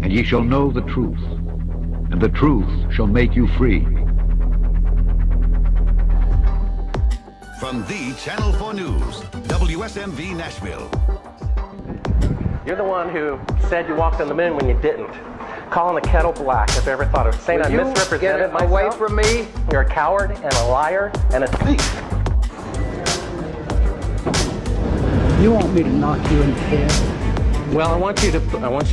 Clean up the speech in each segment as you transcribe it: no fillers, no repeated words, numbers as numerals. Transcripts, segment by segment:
And ye shall know the truth, and the truth shall make you free. From the Channel 4 News, WSMV Nashville. You're the one who said you walked on the moon when you didn't. Calling the kettle black, if I ever thought of it. Saying I misrepresented myself. Away from me. You're a coward and a liar and a thief. You want me to knock you in the head? Well, I want you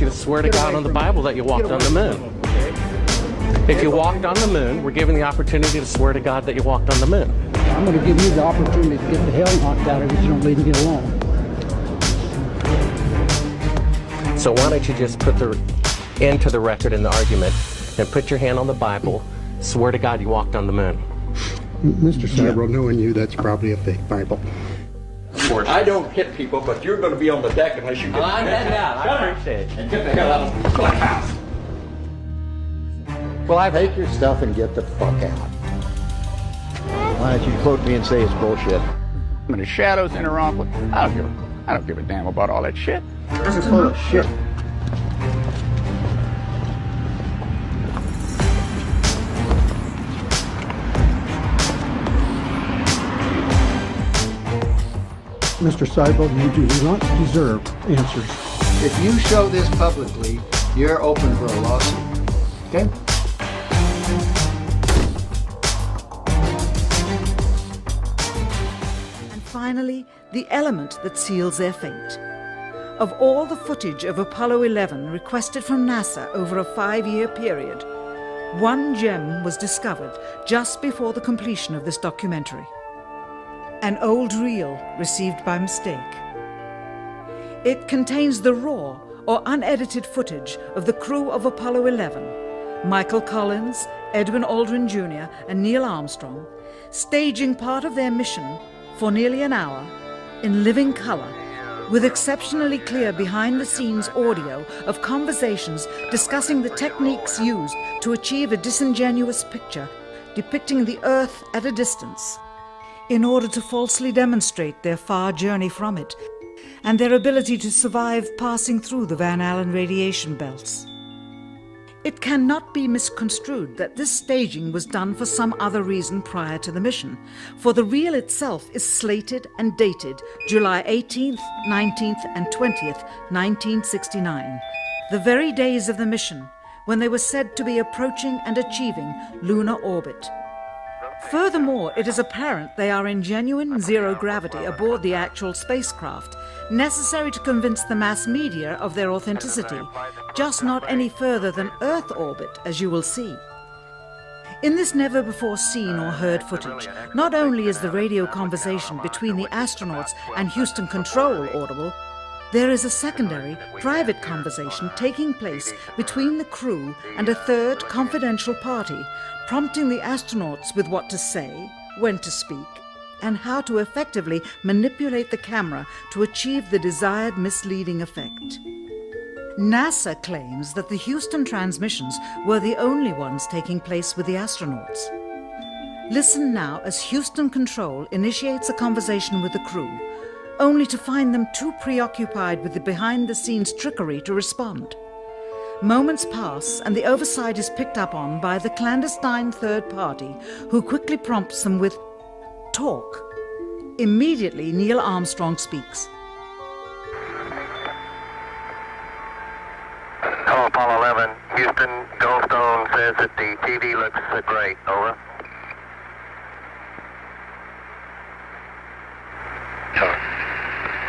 to swear to God on the Bible that you walked on the moon. If you walked on the moon, we're given the opportunity to swear to God that you walked on the moon. I'm going to give you the opportunity to get the hell knocked out of you if you don't leave me alone. So why don't you just put the end to the record in the argument and put your hand on the Bible, swear to God you walked on the moon. Mr. Seibel, knowing you, that's probably a fake Bible. I don't hit people, but you're going to be on the deck unless you get I appreciate it. and get the hell out of the clubhouse. Well, take your stuff and get the fuck out. Why don't you quote me and say it's bullshit? I'm in the shadows in Iran. I don't give a damn about all that shit. This is full of shit. Mr. Seibel, you do not deserve answers. If you show this publicly, you're open for a lawsuit. Okay? And finally, the element that seals their fate. Of all the footage of Apollo 11 requested from NASA over a 5-year period, one gem was discovered just before the completion of this documentary. An old reel received by mistake. It contains the raw or unedited footage of the crew of Apollo 11, Michael Collins, Edwin Aldrin Jr. and Neil Armstrong, staging part of their mission for nearly an hour in living color, with exceptionally clear behind-the-scenes audio of conversations discussing the techniques used to achieve a disingenuous picture depicting the Earth at a distance, in order to falsely demonstrate their far journey from it and their ability to survive passing through the Van Allen radiation belts. It cannot be misconstrued that this staging was done for some other reason prior to the mission, for the reel itself is slated and dated July 18th, 19th and 20th, 1969, the very days of the mission when they were said to be approaching and achieving lunar orbit. Furthermore, it is apparent they are in genuine zero gravity aboard the actual spacecraft, necessary to convince the mass media of their authenticity, just not any further than Earth orbit, as you will see. In this never-before-seen or heard footage, not only is the radio conversation between the astronauts and Houston Control audible, there is a secondary, private conversation taking place between the crew and a third confidential party, prompting the astronauts with what to say, when to speak, and how to effectively manipulate the camera to achieve the desired misleading effect. NASA claims that the Houston transmissions were the only ones taking place with the astronauts. Listen now as Houston Control initiates a conversation with the crew, only to find them too preoccupied with the behind-the-scenes trickery to respond. Moments pass and the oversight is picked up on by the clandestine third party, who quickly prompts them with, "Talk." Immediately, Neil Armstrong speaks. Hello, Apollo 11. Houston, Goldstone says that the TV looks great. Over.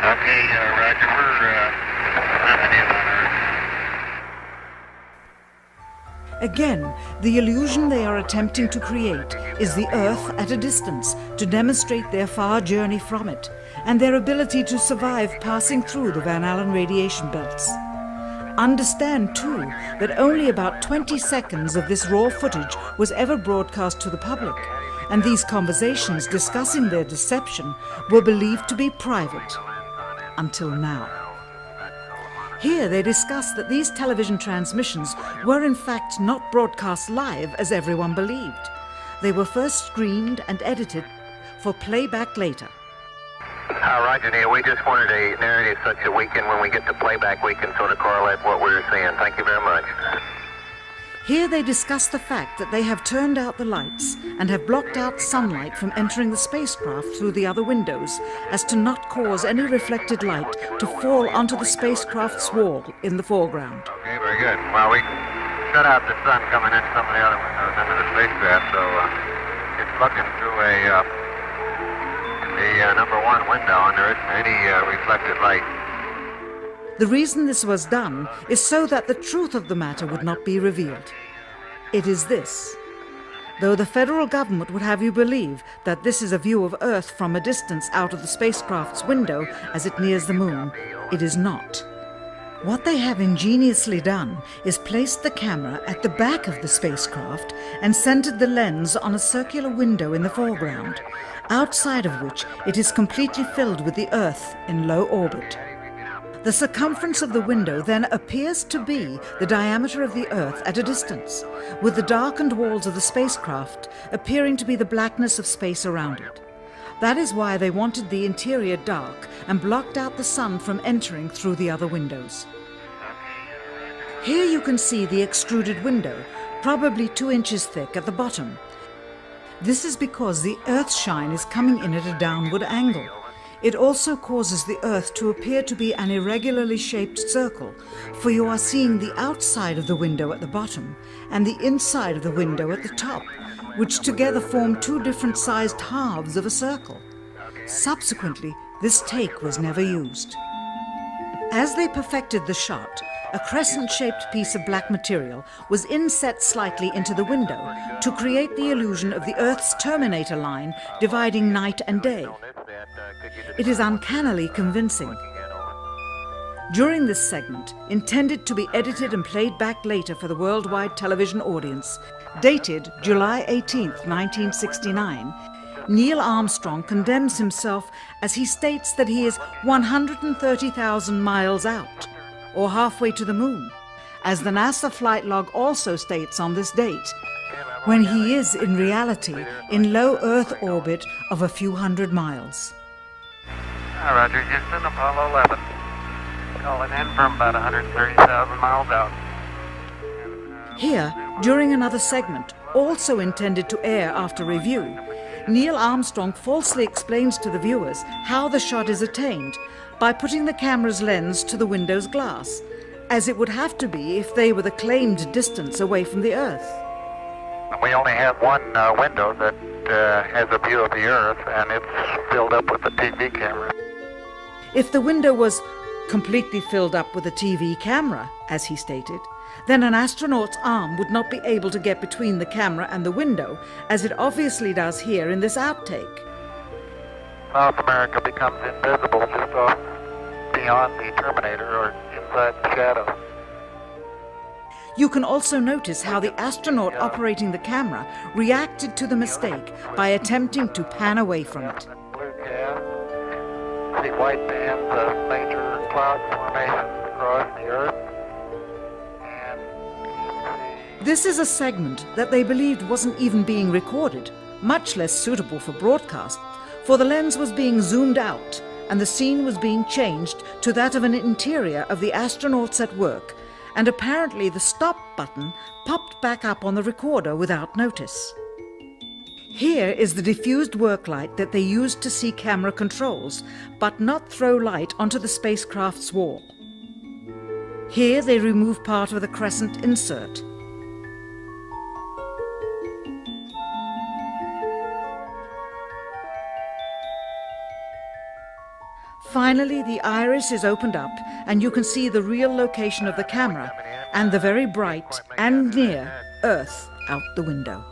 Okay, Roger. We're ramming in on Earth. Again, the illusion they are attempting to create is the Earth at a distance to demonstrate their far journey from it and their ability to survive passing through the Van Allen radiation belts. Understand, too, that only about 20 seconds of this raw footage was ever broadcast to the public, and these conversations discussing their deception were believed to be private, until now. Here they discuss that these television transmissions were in fact not broadcast live as everyone believed. They were first screened and edited for playback later. Roger, Neil. We just wanted a narrative such that we can, when we get to playback, we can sort of correlate what we're seeing. Thank you very much. Here they discuss the fact that they have turned out the lights and have blocked out sunlight from entering the spacecraft through the other windows as to not cause any reflected light to fall onto the spacecraft's wall in the foreground. Okay, very good. Well, we shut out the sun coming in some of the other windows into the spacecraft, so it's looking through the number one window, and there isn't any reflected light. The reason this was done is so that the truth of the matter would not be revealed. It is this. Though the federal government would have you believe that this is a view of Earth from a distance out of the spacecraft's window as it nears the moon, it is not. What they have ingeniously done is placed the camera at the back of the spacecraft and centered the lens on a circular window in the foreground, outside of which it is completely filled with the Earth in low orbit. The circumference of the window then appears to be the diameter of the Earth at a distance, with the darkened walls of the spacecraft appearing to be the blackness of space around it. That is why they wanted the interior dark and blocked out the sun from entering through the other windows. Here you can see the extruded window, probably 2 inches thick at the bottom. This is because the Earth's shine is coming in at a downward angle. It also causes the Earth to appear to be an irregularly shaped circle, for you are seeing the outside of the window at the bottom and the inside of the window at the top, which together form 2 different sized halves of a circle. Subsequently, this take was never used. As they perfected the shot, a crescent-shaped piece of black material was inset slightly into the window to create the illusion of the Earth's terminator line dividing night and day. It is uncannily convincing. During this segment, intended to be edited and played back later for the worldwide television audience, dated July 18, 1969, Neil Armstrong condemns himself as he states that he is 130,000 miles out, or halfway to the moon, as the NASA flight log also states on this date, when he is in reality in low Earth orbit of a few hundred miles. Roger, Houston, Apollo 11. Calling in from about 130,000 miles out. Here, during another segment, also intended to air after review, Neil Armstrong falsely explains to the viewers how the shot is attained by putting the camera's lens to the window's glass, as it would have to be if they were the claimed distance away from the Earth. We only have one window that has a view of the Earth, and it's filled up with the TV camera. If the window was completely filled up with a TV camera, as he stated, then an astronaut's arm would not be able to get between the camera and the window, as it obviously does here in this outtake. South America becomes invisible just off beyond the Terminator or inside the shadow. You can also notice how the astronaut operating the camera reacted to the mistake by attempting to pan away from it. Blue cast. See white bands of major cloud formations across the Earth. This is a segment that they believed wasn't even being recorded, much less suitable for broadcast, for the lens was being zoomed out and the scene was being changed to that of an interior of the astronauts at work, and apparently the stop button popped back up on the recorder without notice. Here is the diffused work light that they used to see camera controls, but not throw light onto the spacecraft's wall. Here they remove part of the crescent insert. Finally, the iris is opened up and you can see the real location of the camera and the very bright and near Earth out the window.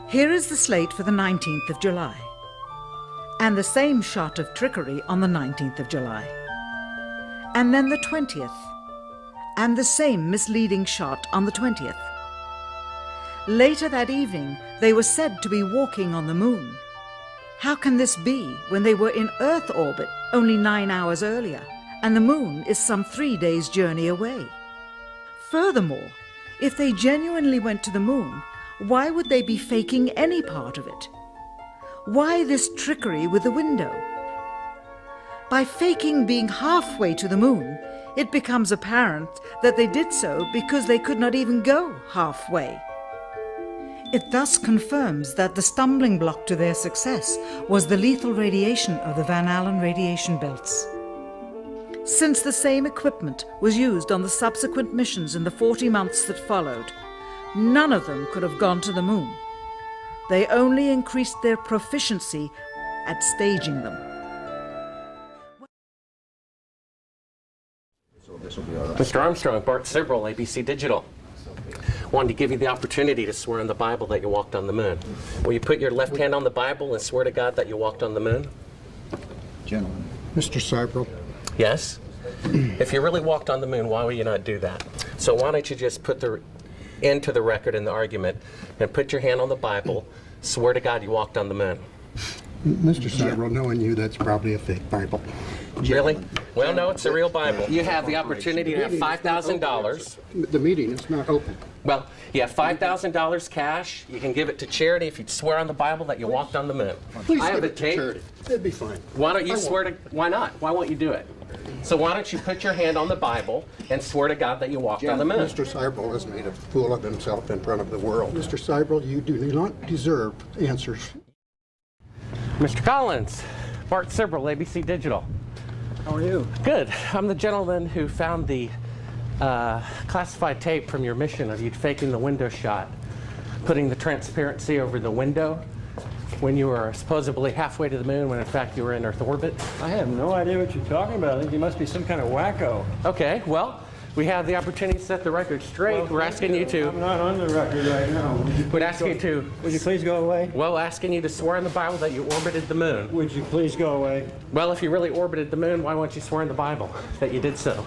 Here is the slate for the 19th of July, and the same shot of trickery on the 19th of July, and then the 20th, and the same misleading shot on the 20th. Later that evening, they were said to be walking on the moon. How can this be when they were in Earth orbit only 9 hours earlier, and the moon is some 3 days' journey away? Furthermore, if they genuinely went to the moon, why would they be faking any part of it? Why this trickery with the window? By faking being halfway to the moon, it becomes apparent that they did so because they could not even go halfway. It thus confirms that the stumbling block to their success was the lethal radiation of the Van Allen radiation belts. Since the same equipment was used on the subsequent missions in the 40 months that followed, none of them could have gone to the moon. They only increased their proficiency at staging them. Mr. Armstrong, Bart Sibrel, ABC Digital. Wanted to give you the opportunity to swear on the Bible that you walked on the moon. Will you put your left hand on the Bible and swear to God that you walked on the moon? Gentlemen. Mr. Seibel, Yes? If you really walked on the moon, why would you not do that? So why don't you just put the end to the record in the argument and put your hand on the Bible, swear to God you walked on the moon. Mr. Seibel, knowing you, that's probably a fake Bible. Really? Well, no, it's a real Bible. You have the opportunity to have $5,000. The meeting is not open. Well, you have $5,000 cash. You can give it to charity if you swear on the Bible that you walked on the moon. Please I have give a it to tape. charity. It'd be fine. Why don't you I won't. swear to? Why not? Why won't you do it? So why don't you put your hand on the Bible and swear to God that you walked on the moon? Mr. Seibel has made a fool of himself in front of the world. Mr. Seibel, you do not deserve answers. Mr. Collins, Bart Sibrel, ABC Digital. How are you? Good. I'm the gentleman who found the classified tape from your mission of you faking the window shot, putting the transparency over the window when you were supposedly halfway to the moon when in fact you were in Earth orbit. I have no idea what you're talking about. I think you must be some kind of wacko. Okay, well, we have the opportunity to set the record straight. Well, We're asking you to. I'm not on the record right now. We're asking you to. Would you please go away? Well, asking you to swear in the Bible that you orbited the moon. Would you please go away? Well, if you really orbited the moon, why won't you swear in the Bible that you did so?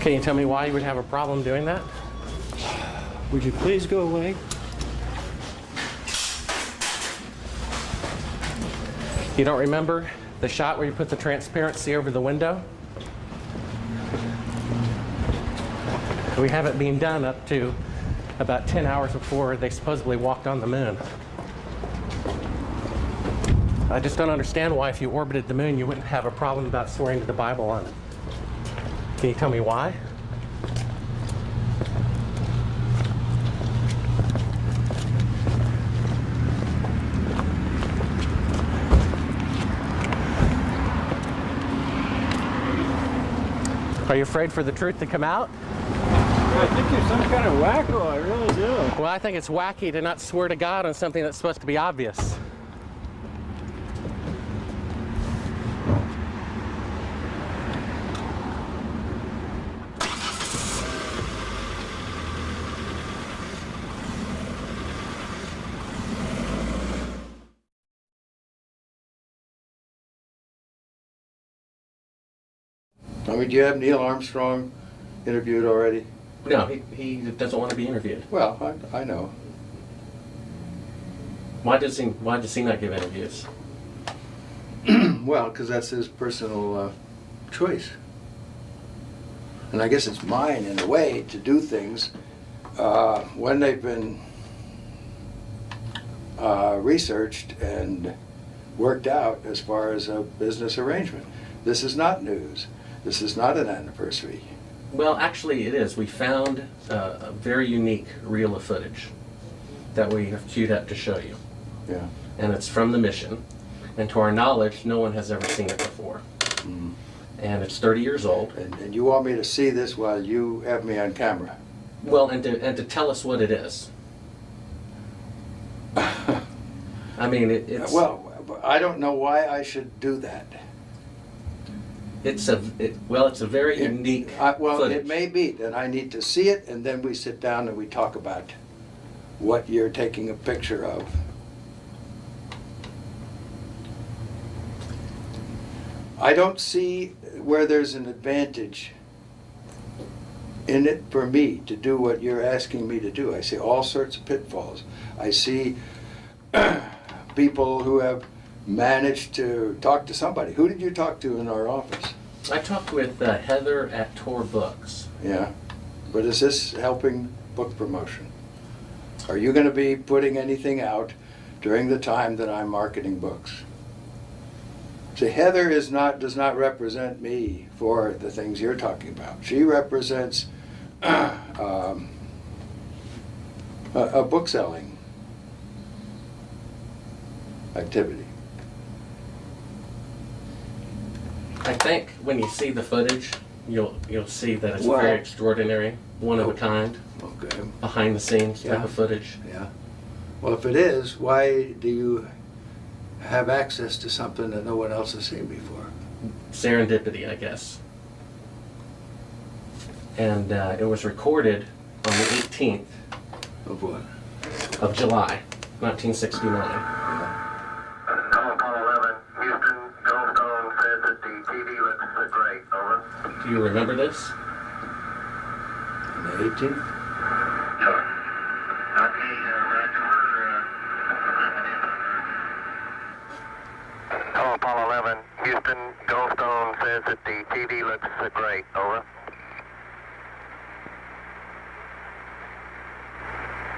Can you tell me why you would have a problem doing that? Would you please go away? You don't remember the shot where you put the transparency over the window? We have it being done up to about 10 hours before they supposedly walked on the moon. I just don't understand why if you orbited the moon you wouldn't have a problem about swearing to the Bible on it. Can you tell me why? Are you afraid for the truth to come out? I think you're some kind of wacko. I really do. Well, I think it's wacky to not swear to God on something that's supposed to be obvious. I mean, do you have Neil Armstrong interviewed already? No, he doesn't want to be interviewed. Well, I know. Why does he not give interviews? Well, because that's his personal choice. And I guess it's mine, in a way, to do things when they've been researched and worked out as far as a business arrangement. This is not news. This is not an anniversary. Well, actually it is. We found a very unique reel of footage that we have queued up to show you. Yeah. And it's from the mission. And to our knowledge, no one has ever seen it before. Mm. And it's 30 years old. And you want me to see this while you have me on camera? Well, and to tell us what it is. I mean, it's... Well, I don't know why I should do that. It's a very unique footage. It may be that I need to see it, and then we sit down and we talk about what you're taking a picture of. I don't see where there's an advantage in it for me to do what you're asking me to do. I see all sorts of pitfalls. I see people who have managed to talk to somebody. Who did you talk to in our office? I talked with Heather at Tor Books. Yeah. But is this helping book promotion? Are you going to be putting anything out during the time that I'm marketing books? See, Heather does not represent me for the things you're talking about. She represents a book selling activity. I think when you see the footage, you'll see that it's Well- very extraordinary, one of a kind, Okay. behind the scenes type Yeah. of footage. Yeah. Well, if it is, why do you have access to something that no one else has seen before? Serendipity, I guess. And it was recorded on the 18th Of what? of July, 1969. Apollo 11, Houston, Goldstone says that the TV looks great. Over. Do you remember this? On the 18th? Sure. Okay, Roger. Apollo 11, Houston, Goldstone says that the TV looks great. Over.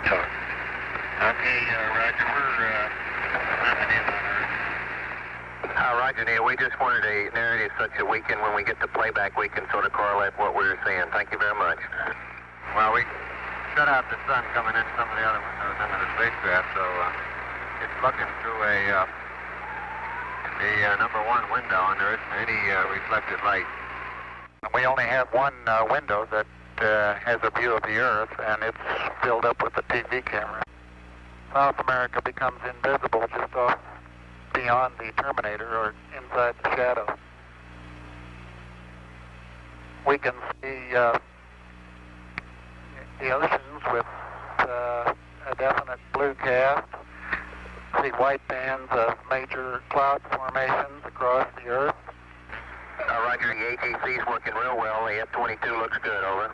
Sure. Okay, Roger. Roger, Neil, we just wanted a narrative such that we can, when we get the playback, we can sort of correlate what we were seeing. Thank you very much. Well, we shut out the sun coming in some of the other windows into the spacecraft, so it's looking through the number one window, and there isn't any reflected light. We only have one window that has a view of the Earth, and it's filled up with the TV camera. South America becomes invisible just off beyond the Terminator or inside the shadow. We can see the oceans with a definite blue cast, see white bands of major cloud formations across the Earth. Roger, the ATC's working real well. The F-22 looks good, over.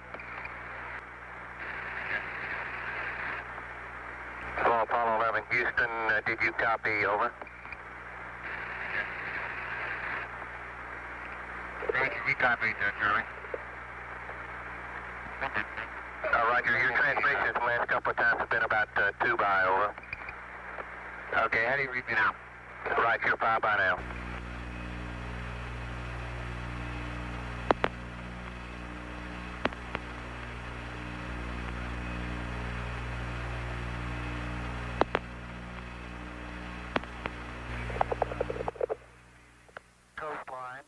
Hello, Apollo 11, Houston, did you copy, over? You copied, Charlie. Roger, your transmissions the last couple of times have been about 2 by, over. Okay, how do you read me now? Right, you're 5 by now. Coastline.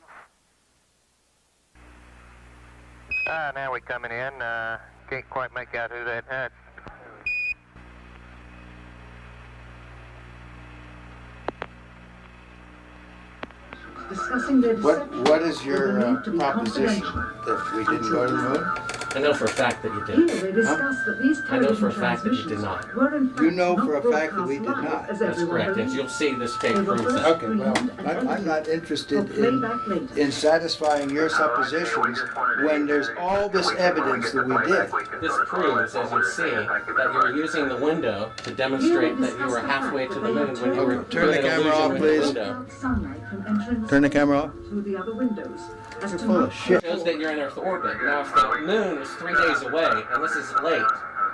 Now we're coming in. Can't quite make out who that is. Discussing their What is your proposition? That we didn't go to the moon? I know for a fact that you Here did. they discussed that these I know for a television fact that you did transmissions not. were in fact You know for not a fact that we broadcast did live, not. as That's everyone correct. And believed. you'll see this tape They were proves first that. Okay, well, screened and I'm not interested for playback later. in satisfying your suppositions when there's all this evidence that we did. This proves, as you see, that you were using the window to demonstrate that you were halfway to the moon when you were Turn the doing an camera illusion off, with please. the window. Sunlight from entering the Turn the space camera off. through the other windows. As to full of not shit. Shows that you're in Earth orbit. Now, if the moon is 3 days away, and this is late,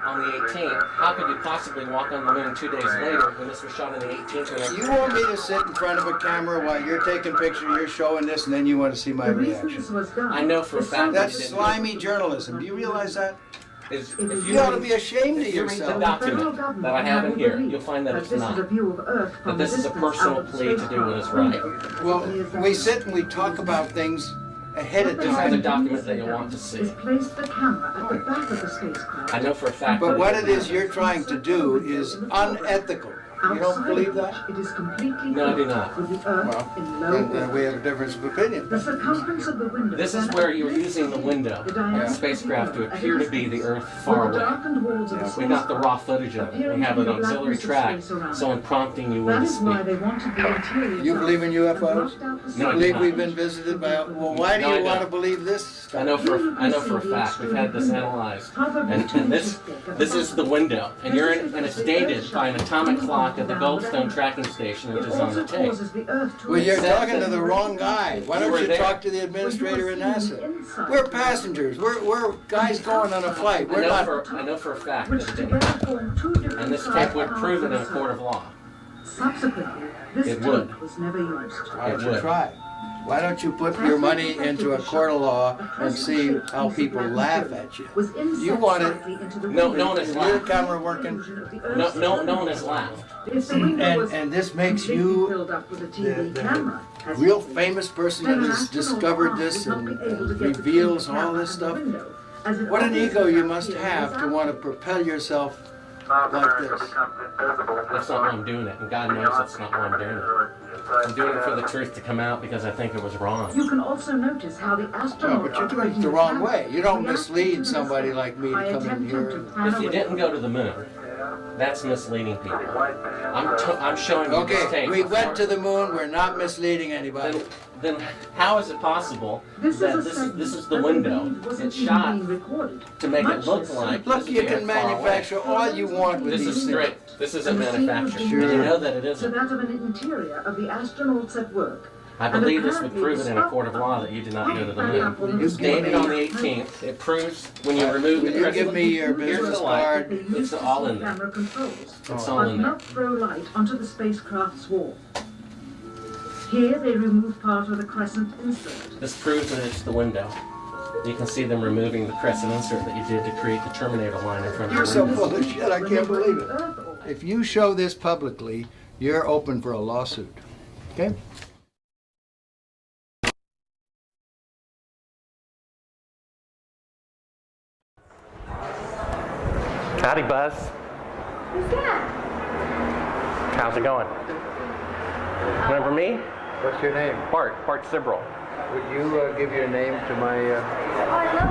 on the 18th, how could you possibly walk on the moon 2 days later when this was shot on the 18th? When You want me to sit in front of a camera while you're taking pictures, you're showing this, and then you want to see my the reason reaction? this was done. I know for a is fact so That's you didn't. slimy journalism. Do you realize that? Is, It if is you You ought to read- be ashamed of if you read the yourself. document that I have in here, you'll find that it's this not. is a view of Earth from That this a is a distance personal out of the plea to do what is spacecraft. right. Well, we sit and we talk about things ahead of This is the time. document that you'll want to see. Is place the camera at the back of the spacecraft. I know for a fact But that what it is you're trying to do is unethical. You don't Outside believe of that? which It is completely No, I do flat, not. with the Earth Well, in low then orbit. we have a difference of opinion. The circumference of the window. This is then where you were makes using the window the of diameter the spacecraft to at a appear to be the distance. Earth far With the away. darkened walls of the We got the raw footage of it. We have an auxiliary track, so I'm prompting you when That to is why speak. they wanted the interior. You believe in UFOs? and blocked out the No, I You do believe not. we've been visited by, well, why do No, I you want to don't. believe this I stuff? know for a fact. We've had this analyzed. And this is the window. And you're in, and it's dated by an atomic clock rock at the Goldstone tracking station, which is on the tape. Well, you're talking to the wrong guy. Why don't you talk to the administrator at NASA? We're passengers. We're guys going on a flight. We're not. I know for a fact that it didn't happen. And this tape would prove it in a court of law. Subsequently, this It would. tape was never used. Why don't you try? Why don't you put your money into a court of law and see how people laugh at you? You want it. No one has Is your laughed. camera working? No one has laughed. And this makes you the real famous person that has discovered this and reveals all this stuff. What an ego you must have to want to propel yourself like this. That's not why I'm doing it, and God knows that's not why I'm doing it. I'm doing it for the truth to come out because I think it was wrong. You can also notice how the astronaut But you're doing it the wrong way. You don't mislead somebody like me to come in here. If you didn't go to the moon, that's misleading people. I'm showing you this Okay, tape. we went to the moon. We're not misleading anybody. Then how is it possible that this is the window? It's shot to make it look like. Look, you can manufacture all you want with This these is things. straight. This isn't manufactured. And you know that it to isn't. that of an interior of the astronauts at work. I believe this would prove it in a court of law that you did not go to the moon. It's dated on the 18th. It proves when you remove the Will you crystal. give me your Here's business the light. card? It's all in there. Camera controls, It's all in but there. not throw light onto the spacecraft's wall. Here they remove part of the crescent insert. This proves that it's the window. You can see them removing the crescent insert that you did to create the Terminator line in front of You're the so window. full of shit, I can't believe it. If you show this publicly, you're open for a lawsuit. Okay? Howdy, Buzz. Who's that? How's it going? Remember me? What's your name? Bart Sibrel. Would you give your name to my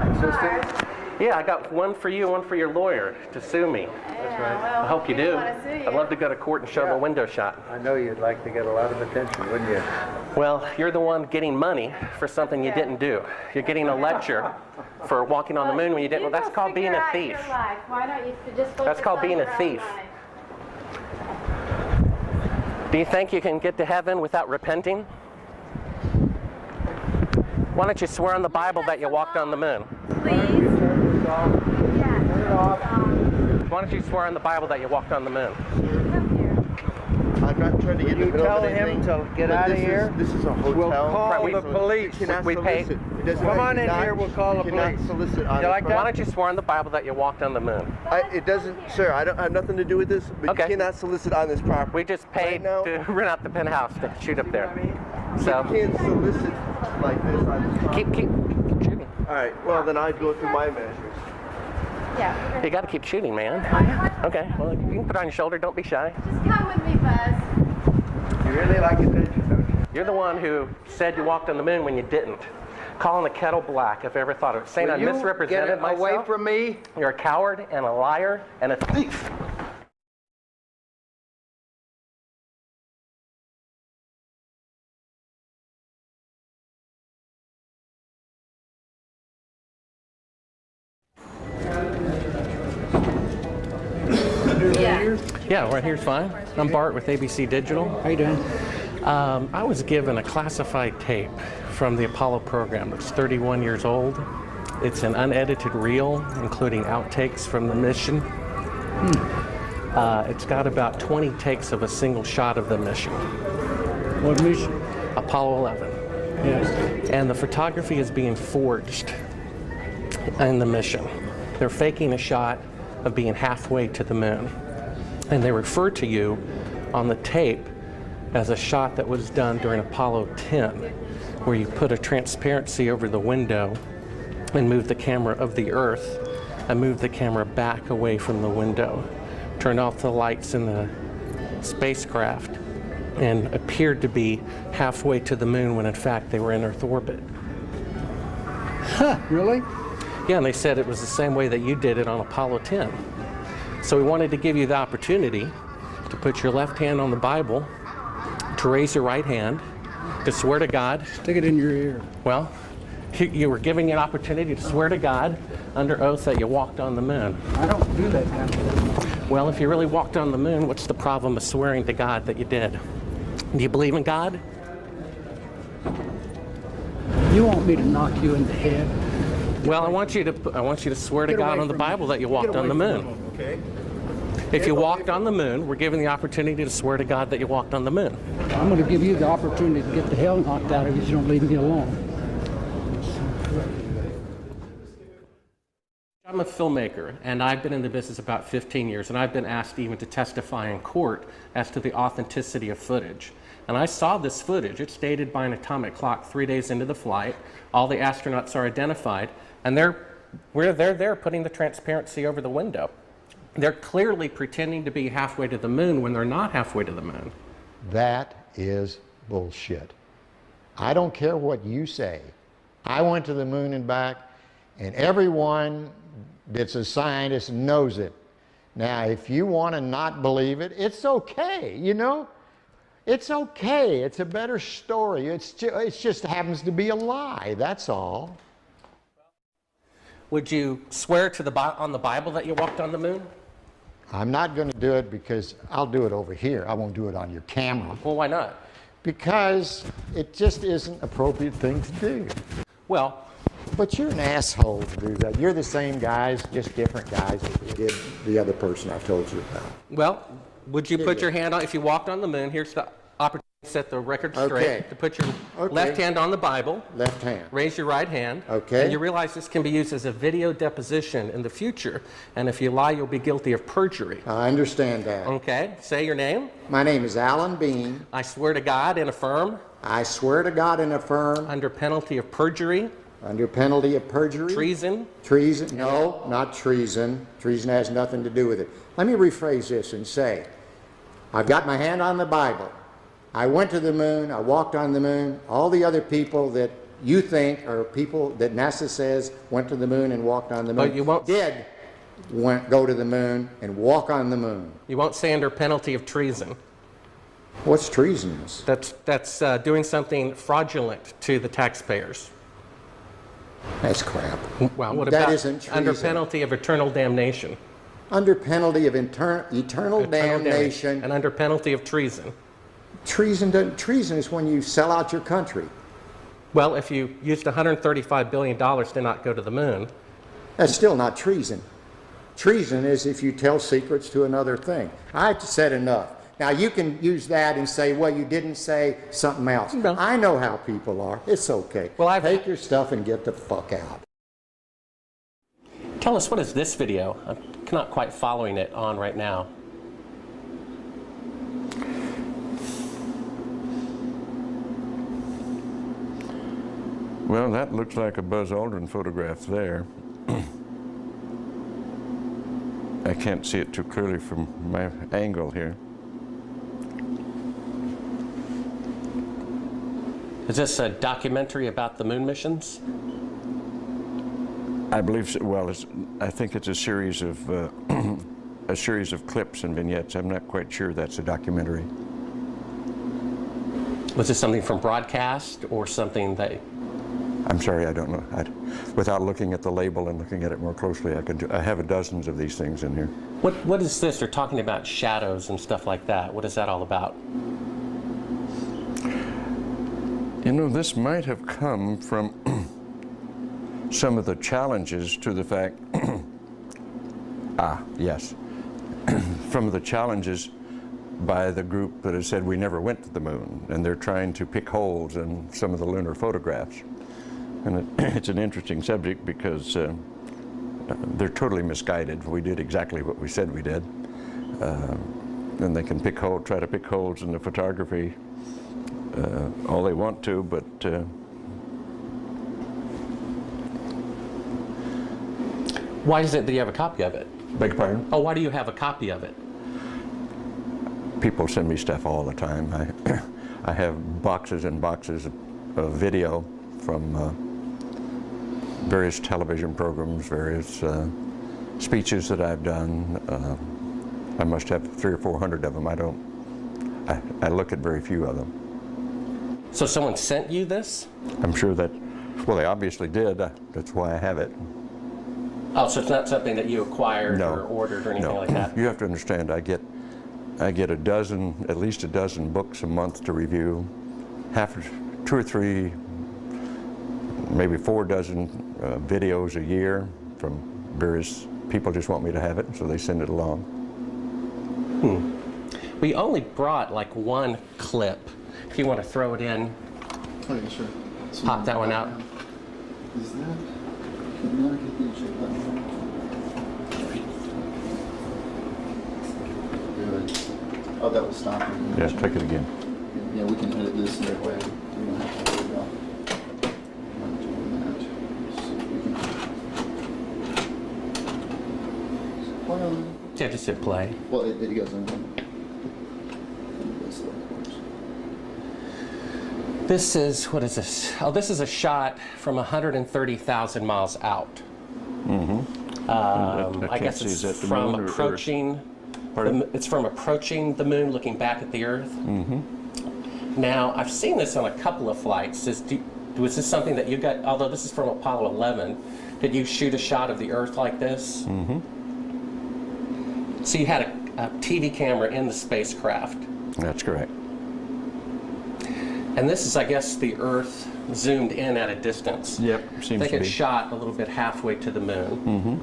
assistant? Yeah, I got one for you, one for your lawyer to sue me. That's right. I hope you do. I'd love to go to court and show the window shot. I know you'd like to get a lot of attention, wouldn't you? Well, you're the one getting money for something you didn't do. You're getting a lecture for walking on the moon when you didn't. Well, that's called being a thief. Why don't you just focus That's called on being your a own thief. life? Do you think you can get to heaven without repenting? Why don't you swear on the Bible that you walked on the moon? Please? Why don't you swear on the Bible that you walked on the moon? I'm not trying to get in the middle of anything. You tell him to get but out of this here. This is a hotel. We'll call Right, the police. You cannot We pay- solicit. It doesn't- Come on you in cannot- here, we'll call the you cannot police. solicit on You this like that? Why don't you swear on the Bible that you walked on the moon? It doesn't, sir, I don't have nothing to do with this, but Okay. you cannot solicit on this property. We just paid now. to rent out the penthouse to shoot up there. You So can't solicit like this on this property. keep shooting. All right, well, then I'd go through my measures. Yeah. You got to keep shooting, man. Okay, well, you can put it on your shoulder. Don't be shy. Just come with me, Buzz. You really like attention, don't you? You're the one who said you walked on the moon when you didn't. Calling the kettle black, if I ever thought of it. Saying I misrepresented myself. Away from me. You're a coward and a liar and a thief. Yeah, right here's fine. I'm Bart with ABC Digital. How you doing? I was given a classified tape from the Apollo program. It's 31 years old. It's an unedited reel, including outtakes from the mission. It's got about 20 takes of a single shot of the mission. What mission? Apollo 11. Yes. And the photography is being forged in the mission. They're faking a shot of being halfway to the moon. And they refer to you on the tape as a shot that was done during Apollo 10, where you put a transparency over the window and moved the camera of the Earth and moved the camera back away from the window, turned off the lights in the spacecraft, and appeared to be halfway to the moon when in fact they were in Earth orbit. Huh, really? Yeah, and they said it was the same way that you did it on Apollo 10. So we wanted to give you the opportunity to put your left hand on the Bible, to raise your right hand, to swear to God. Stick it in your ear. Well, you were giving an opportunity to swear to God under oath that you walked on the moon. I don't do that kind of thing. Well, if you really walked on the moon, what's the problem of swearing to God that you did? Do you believe in God? You want me to knock you in the head? Well, I want you to swear to Get God away on the from Bible me. that you Get walked away on the from moon. Okay? If you walked on the moon, we're given the opportunity to swear to God that you walked on the moon. I'm going to give you the opportunity to get the hell knocked out of you if you don't leave me alone. I'm a filmmaker, and I've been in the business about 15 years, and I've been asked even to testify in court as to the authenticity of footage. And I saw this footage. It's dated by an atomic clock 3 days into the flight. All the astronauts are identified, and they're there putting the transparency over the window. They're clearly pretending to be halfway to the moon when they're not halfway to the moon. That is bullshit. I don't care what you say. I went to the moon and back, and everyone that's a scientist knows it. Now, if you want to not believe it, it's okay, you know? It's okay. It's a better story. It just happens to be a lie, that's all. Would you swear on the Bible that you walked on the moon? I'm not going to do it because I'll do it over here. I won't do it on your camera. Well, why not? Because it just isn't an appropriate thing to do. Well, but you're an asshole to do that. You're the same guys, just different guys that did the other person I told you about. Well, would you put your hand on, if you walked on the moon, here's the opportunity to set the record straight, to put your left hand on the Bible. Left hand. Raise your right hand. Okay. And you realize this can be used as a video deposition in the future, and if you lie, you'll be guilty of perjury. I understand that. Okay. Say your name. My name is Alan Bean. I swear to God and affirm. I swear to God and affirm. Under penalty of perjury. Under penalty of perjury. Treason. Treason. No, not treason. Treason has nothing to do with it. Let me rephrase this and say, I've got my hand on the Bible. I went to the moon. I walked on the moon. All the other people that you think are people that NASA says went to the moon and walked on the moon but you won't go to the moon and walk on the moon. You won't say under penalty of treason. What's treasonous? That's doing something fraudulent to the taxpayers. That's crap. Well, what that about isn't treason. Under penalty of eternal damnation? Under penalty of eternal damnation. And under penalty of treason? Treason is when you sell out your country. Well, if you used $135 billion to not go to the moon. That's still not treason. Treason is if you tell secrets to another thing. I've said enough. Now, you can use that and say, well, you didn't say something else. No. I know how people are. It's okay. Well, take your stuff and get the fuck out. Tell us, what is this video? I'm not quite following it on right now. Well, that looks like a Buzz Aldrin photograph there. I can't see it too clearly from my angle here. Is this a documentary about the moon missions? I believe so. Well, I think it's a series of clips and vignettes. I'm not quite sure that's a documentary. Was this something from broadcast or something that? I'm sorry, I don't know. Without looking at the label and looking at it more closely, I have dozens of these things in here. What is this? They're talking about shadows and stuff like that. What is that all about? You know, this might have come from some of the challenges to the fact, from the challenges by the group that has said we never went to the moon, and they're trying to pick holes in some of the lunar photographs. And it's an interesting subject because they're totally misguided. We did exactly what we said we did. And they can try to pick holes in the photography all they want to, but why is it that you have a copy of it? Beg your pardon? Oh, why do you have a copy of it? People send me stuff all the time. I have boxes and boxes of video from various television programs, various speeches that I've done. I must have 300 or 400 of them. I look at very few of them. So someone sent you this? I'm sure that, well, they obviously did. That's why I have it. Oh, so it's not something that you acquired No. or ordered or anything No. like that? You have to understand, I get at least a dozen books a month to review, 2 or 3, maybe 4 dozen videos a year from various people just want me to have it, so they send it along. We only brought like one clip. If you want to throw it in, Okay, sure. So pop that one out. Is that? Can you get the shape that one? Good. Oh, that was stopping. Yeah, take it again. Yeah, we can edit this that way. We don't have to worry about not doing that. So we can. Well, Yeah, just hit play. well, it goes in. This is, what is this? Oh, this is a shot from 130,000 miles out. I guess see, is it's that the from moon or Earth? approaching. Pardon? It's from approaching the moon, looking back at the Earth. Now, I've seen this on a couple of flights. Was this something that you got? Although this is from Apollo 11, did you shoot a shot of the Earth like this? So you had a TV camera in the spacecraft. That's correct. And this is, I guess, the Earth zoomed in at a distance. Yep, I seems think to it be. shot a little bit halfway to the moon.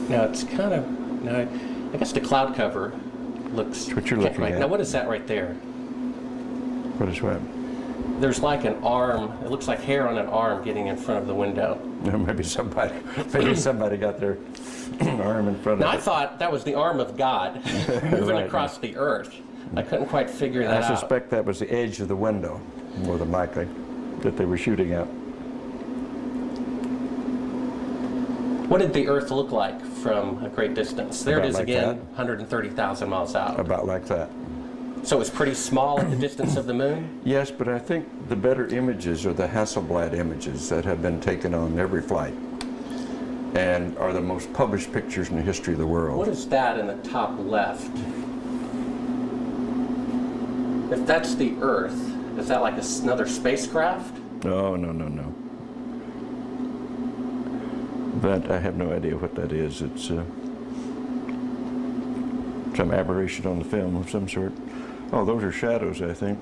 Now it's kind of, now I guess the cloud cover looks. That's what you're looking right. at. Now what is that right there? What is what? There's like an arm. It looks like hair on an arm getting in front of the window. Maybe somebody got their arm in front Now of I it. thought that was the arm of God moving Right. across the Earth. I couldn't quite figure that I out. suspect that was the edge of the window, more than likely, that they were shooting at. What did the Earth look like from a great distance? There About it is like again, that. 130,000 miles out. About like that. So it's pretty small at the distance of the moon? Yes, but I think the better images are the Hasselblad images that have been taken on every flight and are the most published pictures in the history of the world. What is that in the top left? If that's the Earth, is that like another spacecraft? No. That, I have no idea what that is. It's some aberration on the film of some sort. Oh, those are shadows, I think.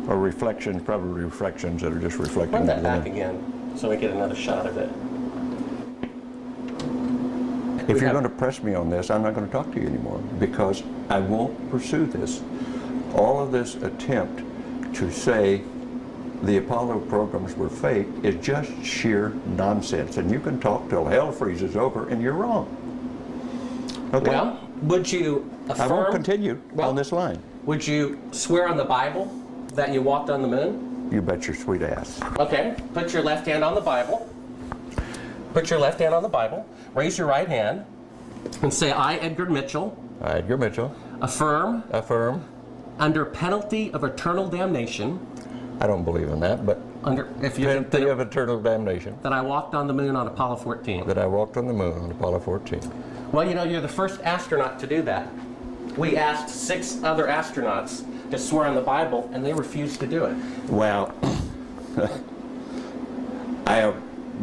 Or reflections, probably reflections that are just reflecting. Run that into the back moon. again so we get another shot of it. If you're going to press me on this, I'm not going to talk to you anymore because I won't pursue this. All of this attempt to say the Apollo programs were fake is just sheer nonsense. And you can talk till hell freezes over and you're wrong. Okay? Well, would you affirm? I won't continue on this line. Would you swear on the Bible that you walked on the moon? You bet your sweet ass. Okay, put your left hand on the Bible. Put your left hand on the Bible. Raise your right hand and say, I, Edgar Mitchell. I, Edgar Mitchell. Affirm. Affirm. Under penalty of eternal damnation. I don't believe in that, but penalty of eternal damnation. That I walked on the moon on Apollo 14. That I walked on the moon on Apollo 14. Well, you know, you're the first astronaut to do that. We asked 6 other astronauts to swear on the Bible, and they refused to do it. Well, I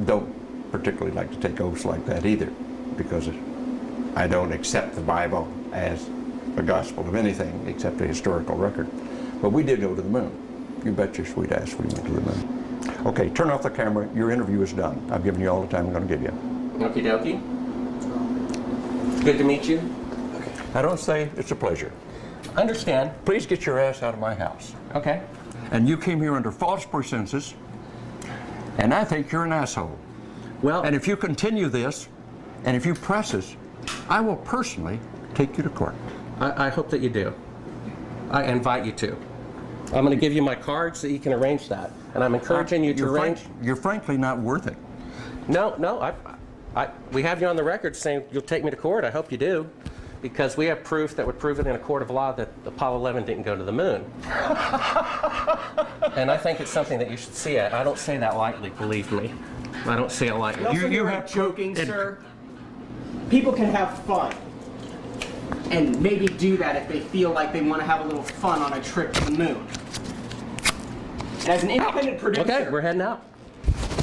don't particularly like to take oaths like that either, because I don't accept the Bible as a gospel of anything except a historical record. But we did go to the moon. You bet your sweet ass we went to the moon. Okay, turn off the camera. Your interview is done. I've given you all the time I'm going to give you. Okie dokie. Good to meet you. I don't say it's a pleasure. Understand. Please get your ass out of my house. Okay. And you came here under false pretenses, and I think you're an asshole. Well, and if you continue this, and if you press us, I will personally take you to court. I hope that you do. I invite you to. I'm going to give you my card so you can arrange that. And I'm encouraging you to arrange. You're frankly not worth it. No, we have you on the record saying you'll take me to court. I hope you do. Because we have proof that would prove it in a court of law that Apollo 11 didn't go to the moon. And I think it's something that you should see. I don't say that lightly, believe me. I don't say it lightly. You have joking, sir. People can have fun. And maybe do that if they feel like they want to have a little fun on a trip to the moon. And as an independent producer... Okay, we're heading out.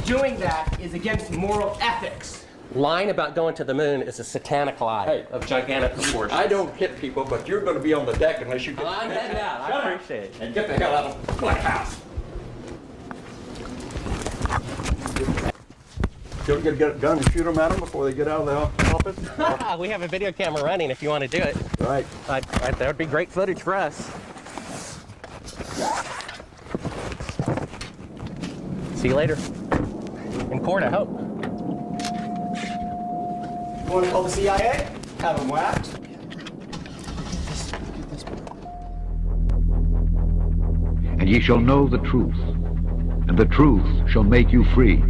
doing that is against moral ethics. Lying about going to the moon is a satanic lie of gigantic proportions. I don't hit people, but you're going to be on the deck unless you get... I'm heading out. I appreciate it. And get the hell out of my house. You ever get a gun and shoot them at them before they get out of the office? We have a video camera running if you want to do it. Right. That would be great footage for us. See you later. In court, I hope. Want to call the CIA? Have them whacked. And ye shall know the truth, and the truth shall make you free.